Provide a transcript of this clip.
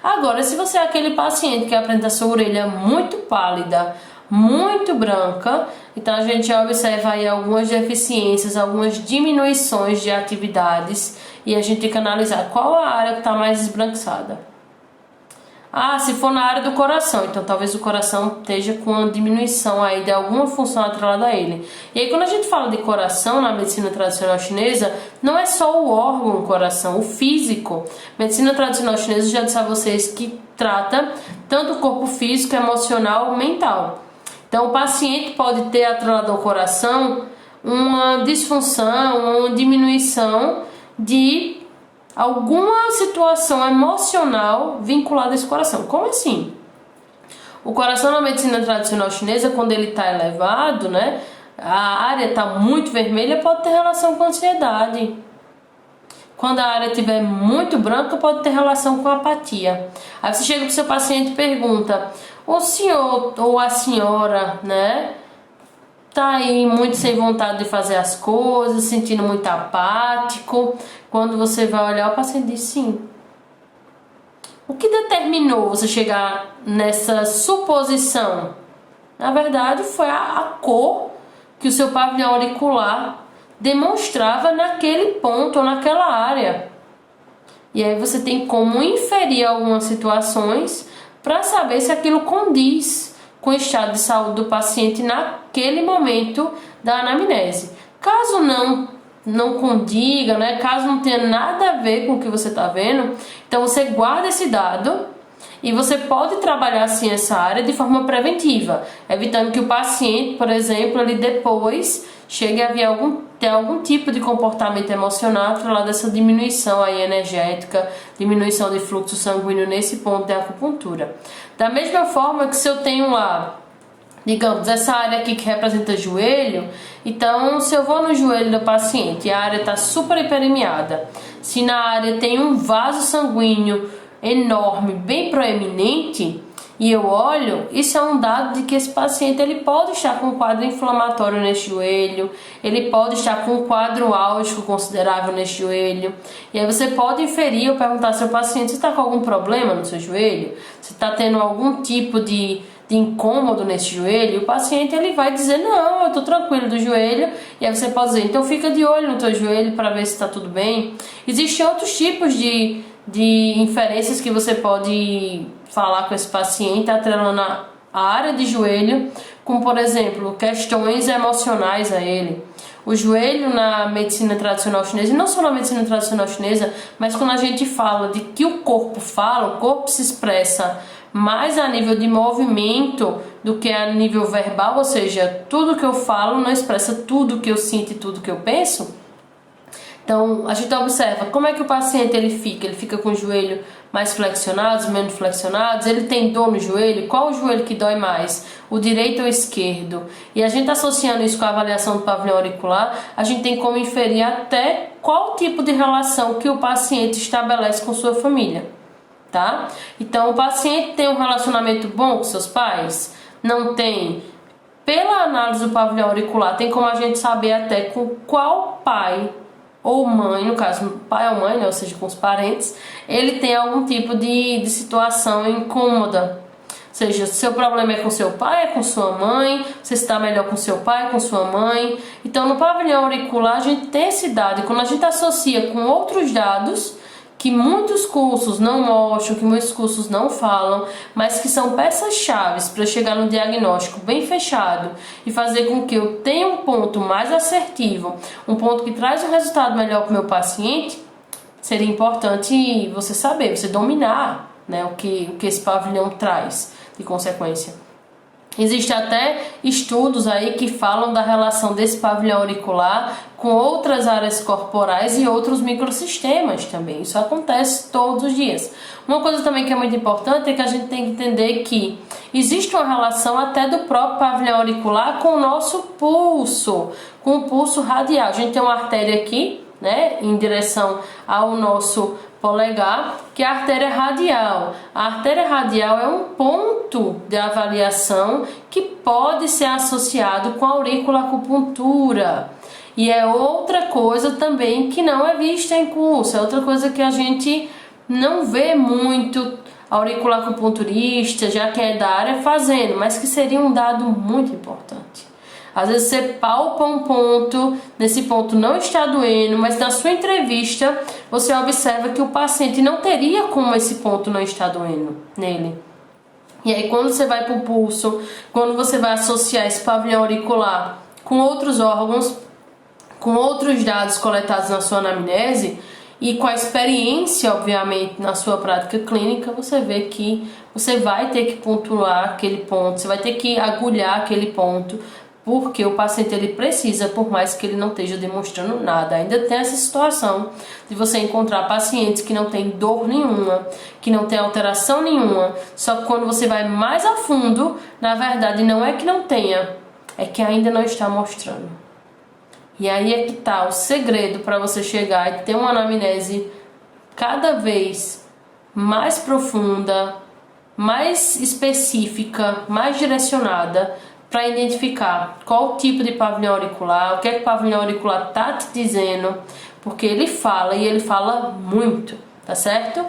Agora, se você é aquele paciente que apresenta sua orelha muito pálida, muito branca, então a gente já observa aí algumas deficiências, algumas diminuições de atividades e a gente tem que analisar qual a área que está mais esbranquiçada. Se for na área do coração, então talvez o coração esteja com uma diminuição aí de alguma função atrelada a ele. E aí quando a gente fala de coração na medicina tradicional chinesa, não é só o órgão, o coração, o físico. Medicina tradicional chinesa, já disse a vocês que trata tanto o corpo físico, emocional, mental. Então o paciente pode ter atrelado ao coração uma disfunção, uma diminuição de alguma situação emocional vinculada a esse coração. Como assim? O coração na medicina tradicional chinesa, quando ele está elevado, né, a área está muito vermelha, pode ter relação com ansiedade. Quando a área estiver muito branca, pode ter relação com apatia. Aí você chega para o seu paciente e pergunta: o senhor ou a senhora, né, tá aí muito sem vontade de fazer as coisas, sentindo muito apático? Quando você vai olhar, o paciente diz sim. O que determinou você chegar nessa suposição? Na verdade, foi a cor que o seu pavilhão auricular demonstrava naquele ponto ou naquela área. E aí você tem como inferir algumas situações para saber se aquilo condiz com o estado de saúde do paciente naquele momento da anamnese. Caso não condiga, né? Caso não tenha nada a ver com o que você está vendo, então você guarda esse dado e você pode trabalhar assim essa área de forma preventiva, evitando que o paciente, por exemplo, ele depois chegue a ter algum tipo de comportamento emocional atrelado dessa diminuição aí energética, diminuição de fluxo sanguíneo nesse ponto de acupuntura. Da mesma forma que se eu tenho lá, digamos, essa área aqui que representa joelho, então se eu vou no joelho do paciente e a área está super hiperemiada, se na área tem um vaso sanguíneo enorme, bem proeminente, e eu olho, isso é um dado de que esse paciente ele pode estar com um quadro inflamatório nesse joelho, ele pode estar com um quadro álgico considerável nesse joelho. E aí você pode inferir ou perguntar ao seu paciente: você está com algum problema no seu joelho? Você está tendo algum tipo de incômodo nesse joelho? E o paciente ele vai dizer: não, eu estou tranquilo do joelho. E aí você pode dizer: então fica de olho no teu joelho para ver se está tudo bem. Existem outros tipos de inferências que você pode falar com esse paciente atrelando a área de joelho, como por exemplo questões emocionais a ele. O joelho na medicina tradicional chinesa, e não só na medicina tradicional chinesa, mas quando a gente fala de que o corpo fala, o corpo se expressa mais a nível de movimento do que a nível verbal, ou seja, tudo que eu falo não expressa tudo que eu sinto e tudo que eu penso. Então a gente observa como é que o paciente ele fica com o joelho mais flexionados, menos flexionados, ele tem dor no joelho, qual o joelho que dói mais, o direito ou o esquerdo? E a gente associando isso com a avaliação do pavilhão auricular, a gente tem como inferir até qual tipo de relação que o paciente estabelece com sua família, tá? Então o paciente tem um relacionamento bom com seus pais? Não tem? Pela análise do pavilhão auricular, tem como a gente saber até com qual pai ou mãe, no caso pai ou mãe, né, ou seja, com os parentes, ele tem algum tipo de situação incômoda. Ou seja, se seu problema é com seu pai, é com sua mãe, você está melhor com seu pai, com sua mãe. Então no pavilhão auricular a gente tem esse dado, e quando a gente associa com outros dados que muitos cursos não mostram, que muitos cursos não falam, mas que são peças-chave para chegar no diagnóstico bem fechado e fazer com que eu tenha um ponto mais assertivo, um ponto que traz um resultado melhor para o meu paciente, seria importante você saber, você dominar, né, o que esse pavilhão traz de consequência. Existem até estudos aí que falam da relação desse pavilhão auricular com outras áreas corporais e outros microsistemas também. Isso acontece todos os dias. Uma coisa também que é muito importante é que a gente tem que entender que existe uma relação até do próprio pavilhão auricular com o nosso pulso, com o pulso radial. A gente tem uma artéria aqui, né, em direção ao nosso polegar, que é a artéria radial. A artéria radial é um ponto de avaliação que pode ser associado com a auriculoacupuntura. E é outra coisa também que não é vista em curso, é outra coisa que a gente não vê muito auricular acupunturista, já que é da área, fazendo, mas que seria um dado muito importante. Às vezes você palpa um ponto, nesse ponto não está doendo, mas na sua entrevista você observa que o paciente não teria como esse ponto não estar doendo nele. E aí quando você vai para o pulso, quando você vai associar esse pavilhão auricular com outros órgãos, com outros dados coletados na sua anamnese e com a experiência, obviamente, na sua prática clínica, você vê que você vai ter que pontuar aquele ponto, você vai ter que agulhar aquele ponto, porque o paciente ele precisa, por mais que ele não esteja demonstrando nada. Ainda tem essa situação de você encontrar pacientes que não tem dor nenhuma, que não tem alteração nenhuma, só que quando você vai mais a fundo, na verdade não é que não tenha, é que ainda não está mostrando. E aí é que está o segredo para você chegar e ter uma anamnese cada vez mais profunda, mais específica, mais direcionada, para identificar qual tipo de pavilhão auricular, o que é que o pavilhão auricular está te dizendo, porque ele fala e ele fala muito, tá certo?